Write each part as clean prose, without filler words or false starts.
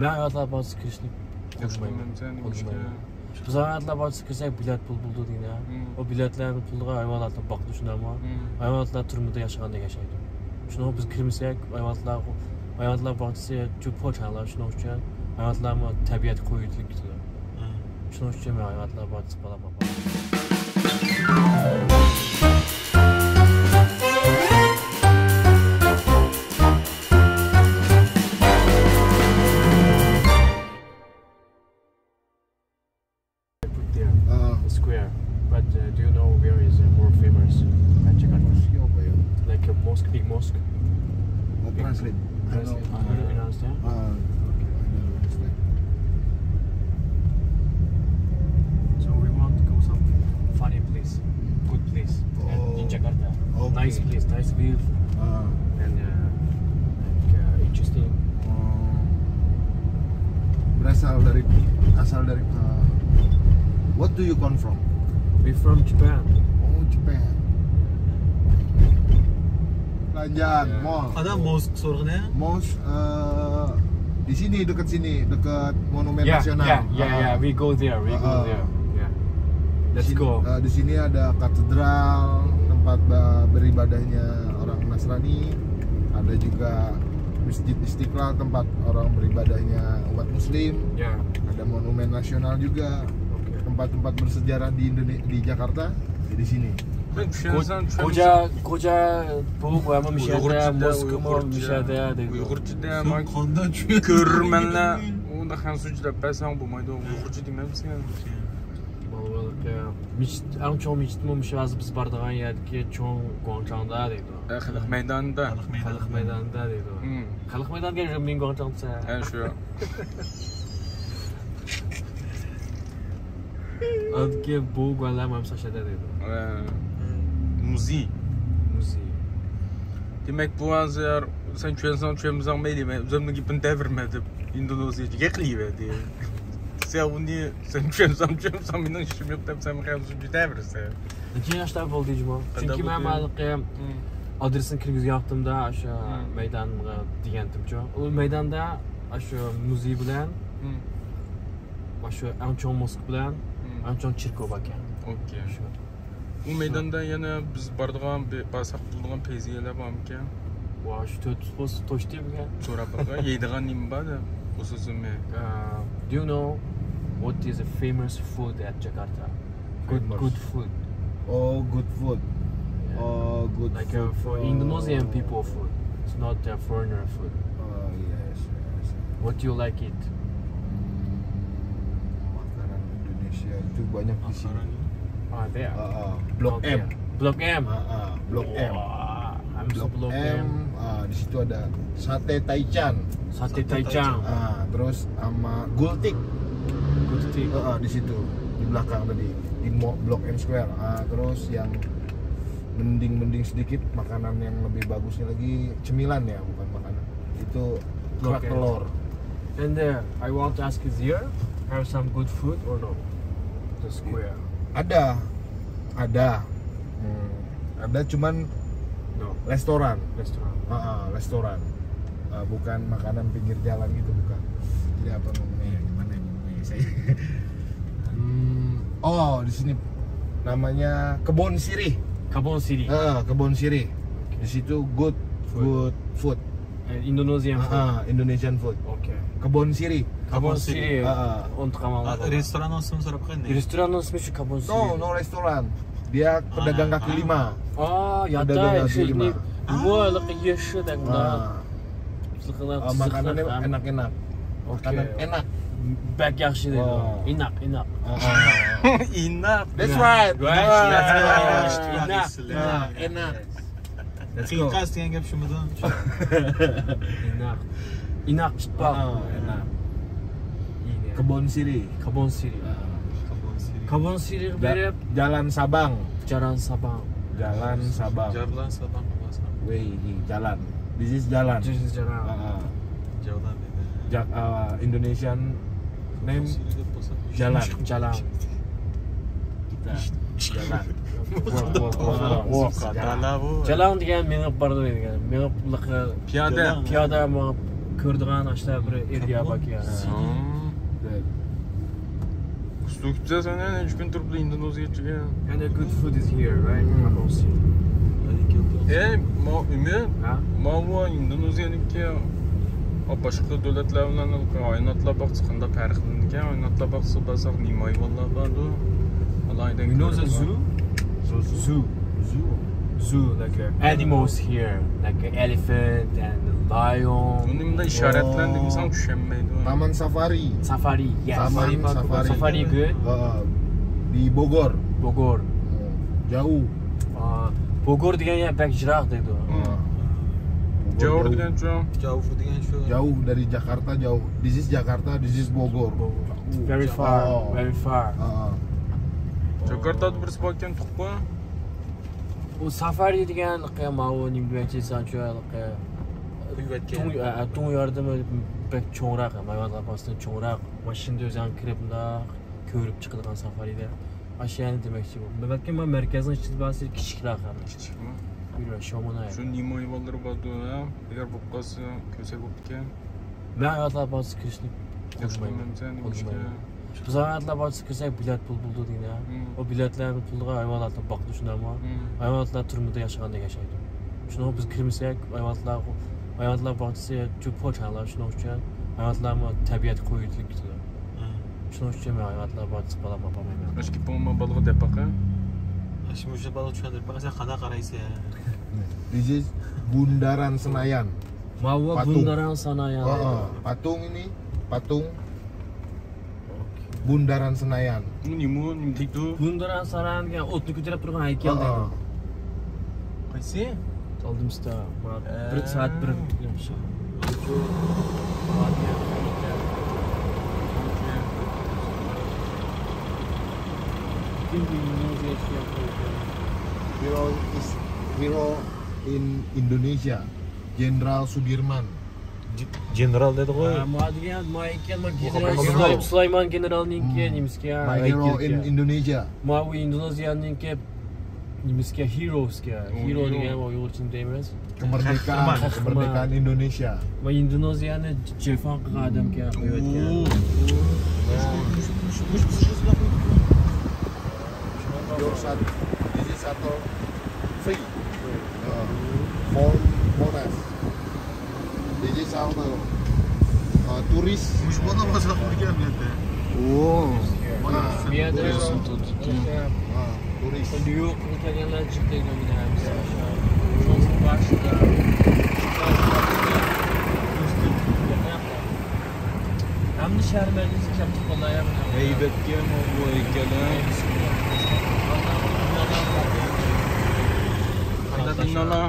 Ben hayatlar bazı kirişlik konuşmayayım. Biz hayatlar bazı kirişlik bilet buldu deyine. O biletlerin pulluğa hayvanatla baktı şuna ama. Hayvanatlar turumda yaşayan yaşaydı. Şuna biz kirmişsek hayvanatlar baktısı çok poçanlar şuna uçan. Hayvanatlar mı tabiat koyuculuk gidiyor. Şuna uçan hayvanatlar baktısı bala baba. Square, but do you know where is more famous at Jakarta? Like a mosque, big mosque. Translate. Translate. You understand? Okay, I understand. So we want to go some funny place, good place in Jakarta. Okay. Nice place, nice view, and interesting. Asal dari what do you come from? We're from Japan. Oh, Japan. Lanjut, mall. Ada mosque sorganya? Mosque di sini dekat Monumen Nasional. Yeah. We go there. Yeah. Let's go. Di sini ada katedral, tempat beribadahnya orang Nasrani. Ada juga Masjid Istiqlal, tempat orang beribadahnya umat Muslim. Yeah. Ada Monumen Nasional juga. Tempat-tempat bersejarah di Jakarta di sini. Koca boğuk ama müşahede, Moskva müşahede dedi. Uygurca ama görürmenler onu da hansucular pesan bu mayda Uygurca demem sen. En çok miçtimi biz bardağın yerki çoğun Guangzhou'da dedi. Xalq meydanında. Xalq meydanında dedi. Xalq meydanında gelirəm Guangzhou'da. Ha şu. Adki bu gönlüm amsaşada dedi. Müziği. Demek bu anzer sen çözümüzden meyli mi? Üzümdeki ben devirmedi. Endonezyaca gekliverdi. Sen bunu sen çözüm benim işim yok tabii sen mevzucu devirse. İki yaşlar oldu diyeceğim. Çünkü ben malaki adresini kirgiz yaptığımda aşağı meydan diyendim çok. O meydanda aşağı müziği bilen, aşağı en çok mosk bilen, en çok çirko bakın. Okey. Bu meydanda yana biz bardağın bir basak bulduğun peyziyeler var mı ki? Vay şu tut toş değil mi? Sonra bak yediğin nim var da o sözüm mü? Do you know what is a famous food at Jakarta? Good food. Oh, good food. Yeah. Oh, good like food. For Indonesian people food. It's not foreigner food. Oh, yes. What do you like it? Makanan Indonesia itu banyak di sini. There. Blok M. Blok M. Blok M. Blok M. Di situ ada sate Taichan. Terus sama gultik. Di situ di belakang tadi di Blok M Square. Terus yang mending sedikit makanan yang lebih bagusnya lagi cemilan ya, bukan makanan. Itu kerak telur. And there, I want to ask you here, have some good food or no? The square. Ada, cuman restoran. Restoran, bukan makanan pinggir jalan gitu, bukan. Jadi apa ngomongnya? Gimana ngomongnya saya? Oh, di sini namanya Kebon Sirih. Kebon Sirih. Di situ good food. Indonesian food. Indonesian food. Okay. Kebon Sirih. Untuk kamal. Restoran olsun sorapkan ne? Restoran olsun şu Kebon Sirih. No restoran. Dia pedagang kaki lima. Ya da ini gua lagi yeşil dan makanannya enak-enak. Makanan enak. Back yaxshi dedi. Enak. That's right. Enak. Qiyqas degan gap shumidi? Enak chiqib. Enak. Kebon Sirih. Kebon Sirih berib Jalan Sabang. Wih, jalan. This is jalan. Indonesian name jalan. Kita jalan. Jalan degan meni bordi degan. Meni piyoda ko'rdigan ashlar bir area bak ya. Right. Stokça sen ne 3 gün turda Indonezya'ya çıkıyor. And the good food is here, right? Ümit, Ha? bu Indonezya'nınki başka devletlerden oynatıla bak çıkında farklı oynatıla bak basak nimay vallahi vardı. Alaydan. You know the zoo? Zoo, like animals here, like an elephant and a lion. Onun da işaretlendi insan düşenmeydi. Taman Safari. Safari, yes. Taman Safari. Safari good. Di Bogor. Bogor. Jauh. Bogor degan yer pek jiroq deydi. Jauh degan şu. Jauh dari Jakarta jauh. This is Jakarta, this is Bogor. Very far, very far. Jakarta'da bir spaken tukpa. O safari degan ma'u nimgacha sanchoylik tung yordami pek cho'ngroq, mayvonlar postdan cho'ngroq. Mashinada o'zing kirib ko'rib chiqadigan safarida. Ashiyani demakchi bu. Balki men markazning ichida basi kichikroq ham. Kichikmi? Yura shomonay. Şu nimay valları vardı ha. Eğer bu kası köse kopken. Men hayotlar bosi kirishni Qo'shmayman sen nimishga. Biz hayotlar bosi kirsak bilet pul buldi deydi. O biletlarni pulga hayvonlarni boqdi shundaymi? Hayvonlar turmida yashagandek yashaydi. Shuni biz kirmasak hayvonlar bog'chisi juda pochalar shuning uchun hayvonlarni tabiat qo'yidlik tutadi. Shuning uchun men hayvonlar bog'chisi qolaman. Eski pomma balığı depaka. Şimdi bu balık tushuntirib baqasa qanaqa qaraysiz? This is Bundaran Senayan. Mau Bundaran Senayan. Patung ini, patung Bundaran Senayan. Bu nimdikdu? Bundaran Senayan degan o'tni ko'tarib turgan haykal deydi. Qaysi? Oldimizda bir soat bir Hero in Indonesia, Jenderal Sudirman. General dedi qo'y. General Sulaiman generalninki nimizga My hero in Indonesia. Mau Indoneziyaninki nimizga heroesga. Hero degan uyg'urcha deymiz. Kemerdekaan Indonesia. Va Indoneziyani jefon qilgan odamga qo'yayotgan. This is satu free. Monas. This is satu turis. Mushbona boshqa qilgan yerda. Biada Turis. New York kelganlar chiqdi nominamiz. Boshida hamda sharmangiz katta qo'llayam. Heybetga bu heykeller. Binala.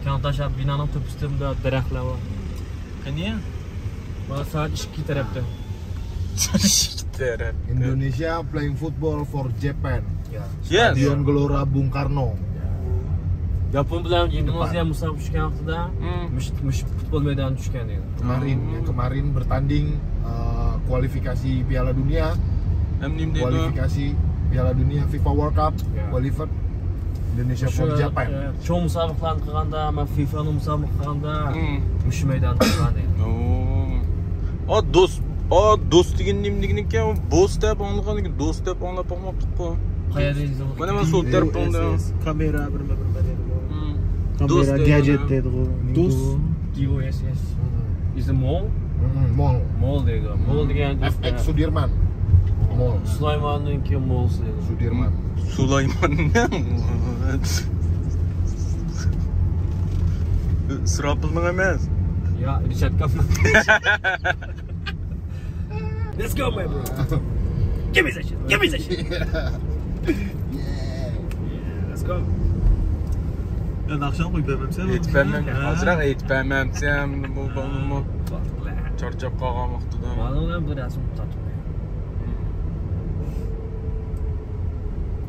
Kantaşab binanın tepesinde daraxtlar var. Qani? Mana saat 2 tarafda. Indonesia playing football for Japan. Yes. Stadion Gelora Bung Karno. Yapon bilan Indoneziya musobaqa tushgan vaqtida mush futbol maydoni tushgan edi. Kemarin bertanding kualifikasi Piala Dunia. Kualifikasi Piala Dunia FIFA World Cup qualified Indonesia for Japan. Cho'ng musobaqalarni qilganda, men FIFAni musobaqa qilganda mush maydonni qilgan edi. Do'st degan nimnigniki boss deb anlagan, do'st deb anlab olmoqdiq-ku. Qayerda izlab? Mana men sol tarafda Kamera birma dedi. Do'st gadget dedi u. Do'st DOS. Is the mall? Mall. Mall deydi. Mall degan FX Sudirman. Mall. Suleyman'ninki mall deydi. Sudirman. Suleyman Sırapılmın emas. Ya Richard Kaplan. Let's go my bro. Give me that shit. Give me that shit. Let's go. Ben akşam uyumamışsam. Hazırak etpememsem bu bunu charchab qolgan vaqtida. Mana bir rasm tatib.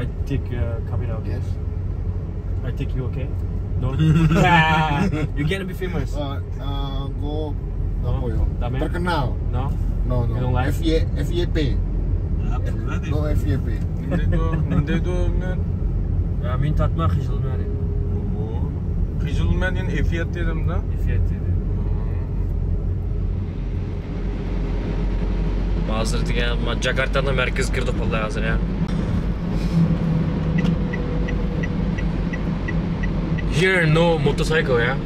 I take camera, okay? Yes. I take you, okay? No? You're gonna be famous. Go apa yo? Dame? Terkenal. No? No. You don't like? FYP. No FYP. Nindedo men. Ya men tatma xijilmani. Xijilman yani efiyat dedim da. Efiyat dedi. Hazır degan Jakartani markazga kirdik vallahi hozir ya. Here no motorcycle ya.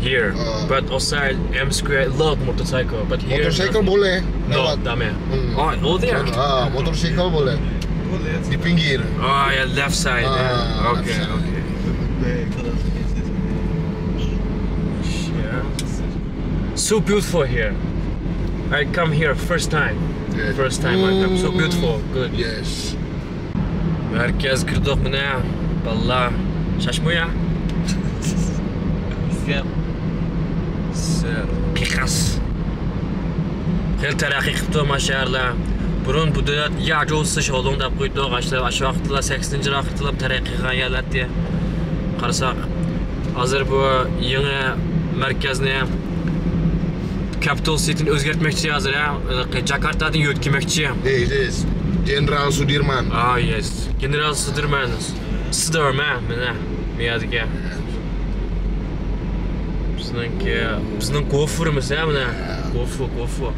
Here, but outside M Square lot motorcycle, but here Motorcycle boleh. no, dame. Oh there. Motorcycle boleh. Di pinggir. Oh yeah, left side. Yeah. Okay, left side. okay. Yeah. So beautiful here. I come here first time. Yeah. First time I come. So beautiful. Good. Yes. Merkez girdik mine. Vallahi şaşmıyor ya. Qiqas. Xel taraqqiy qilibdi mashallah. Burun bu davlat yajo'siz sholon deb qo'ydi. G'ashlar ash vaqtda 8-raqtlar taraqqiy qilgan yerlardi. Qarasak, hozir bu yangi markazni Capital City'ni o'zgartmoqchi hozir ya. Jakartadan yo'tkimoqchi. This Jenderal Sudirman. Ah yes. General Sudirman. Sudirman mana bu yerga. Bizning gofurimiz ya mana. Gofur.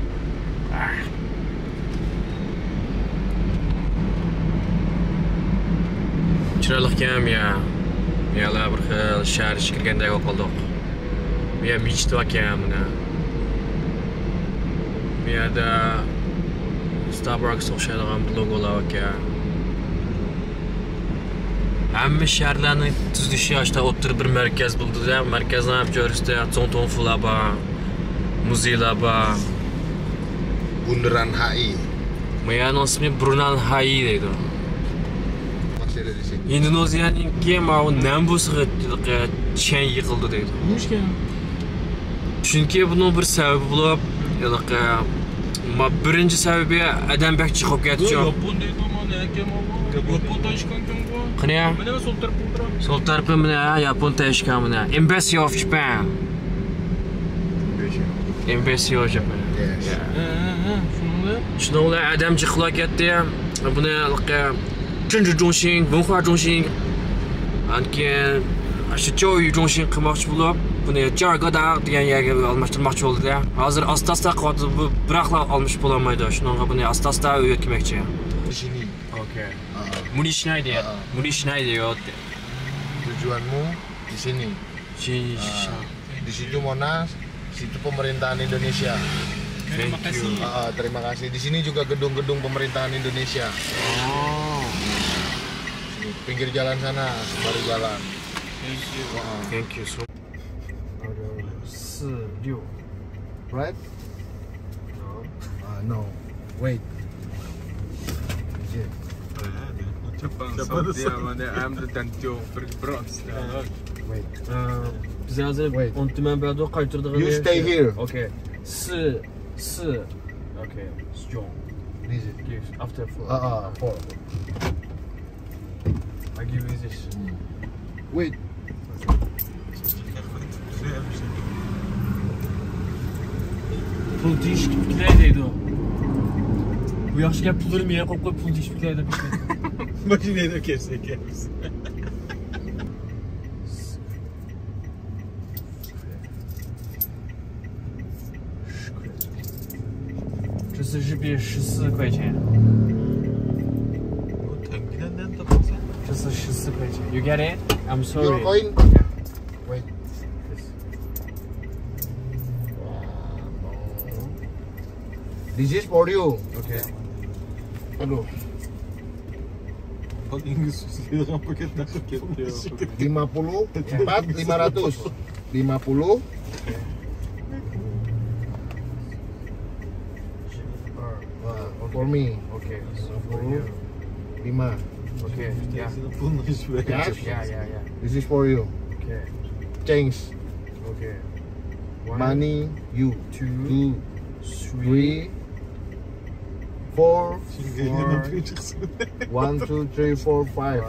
Chiroyli kam ya. Yana bir xil shahar ichga kirgandek bo'lib qoldik. Bu yer michto ekan mana. Bu yerda Starbucks o'xshaydigan logolar ekan. Hamma shaharlarning tuzilishi yoshda o'ttirib bir markaz bo'ldi-da. Markazdan ham joyida Zongtongfular bor, muzeylar bor. Bundaran HI. Meni ismi Brunei HI deydi. Masih ada di sini. Indoneziyaning kema Nambusiga chang yiqildi deydi. Nima? Chunki buning bir sababi bo'lib, birinchi sababi adam bakchi qolib ketdi. Yapon deydi mana akam. Yapon tashkan kimga? Qani ya? Mana sol tarafda o'tiramiz. Sol tarafim mana Yapon tashkan mana. Embassy of Japan. Embassy of Japan. Yes. Shuningdek, adam chiqib ketdi. Buni 政治中心、文化中心，keyin shu 教育中心qilmoqchi bo'lib, buni Jargoda degan yerga almashtirmoqchi bo'ldi-da. Hozir asta-asta qotib bu biraqlar olmish bo'la olmaydi. Shunga buni asta-asta o'tkazmoqchi. Di sini. Okay. Muni Schneider. Muni Schneider yo'q. Tujuanmu di sini. Di situ Monas, situ pemerintahan Indonesia. Terima kasih. Terima kasih. Di sini juga gedung-gedung pemerintahan Indonesia. Oh. Pinggir jalan sana, baru jalan. Thank you so. Ada 4, 6. Right? No. Wait. Cepat dia mana amda tantiyo bronze. Wait. Biz hozir Wait. 10 tuman berdi qaytirdik. You stay here. Okay. 4. Okay. Strong. This is. Give after 4. 4. I give you this. Wait. Pul değişiklikler o. Bu yaşken pul vermeye kopya pul değişiklikler de bir şey. Makineyi de kersek.这是日币14块钱。这是14块钱。You get it? I'm sorry. Your coin. Yeah. Wait. This is for you. Okay. Aduh. Paling susah paket nak paket. 54 500. 50. For me. Okay. So for you. 5. Okay. Yeah. Yes. Yeah. This is for you. Okay. Change. Okay. Money you. 2, 3, 4. 1, 2, 3, 4, 5.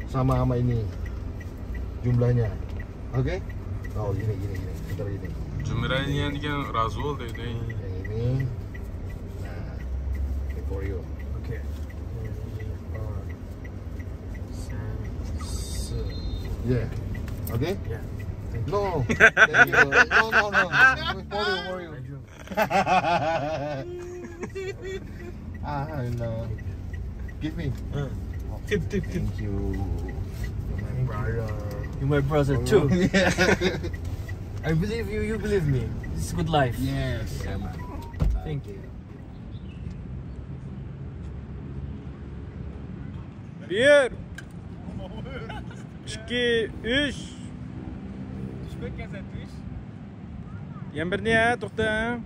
Sama ini jumlahnya. Oke? Oh gini. Bentar gini. Jumlahnya ini kan razol deh. Yang ini. Nah, ini for you. Okay. 2, 3, 4. Yeah. Okay? Yeah. No. Thank you. No. For you. no. Give me. Tip. Thank you. My brother. You're my brother too. Yeah. I believe you, you believe me. This is good life. Yes. Thank you. Bir. 2, 3. Yang berniat, dokter.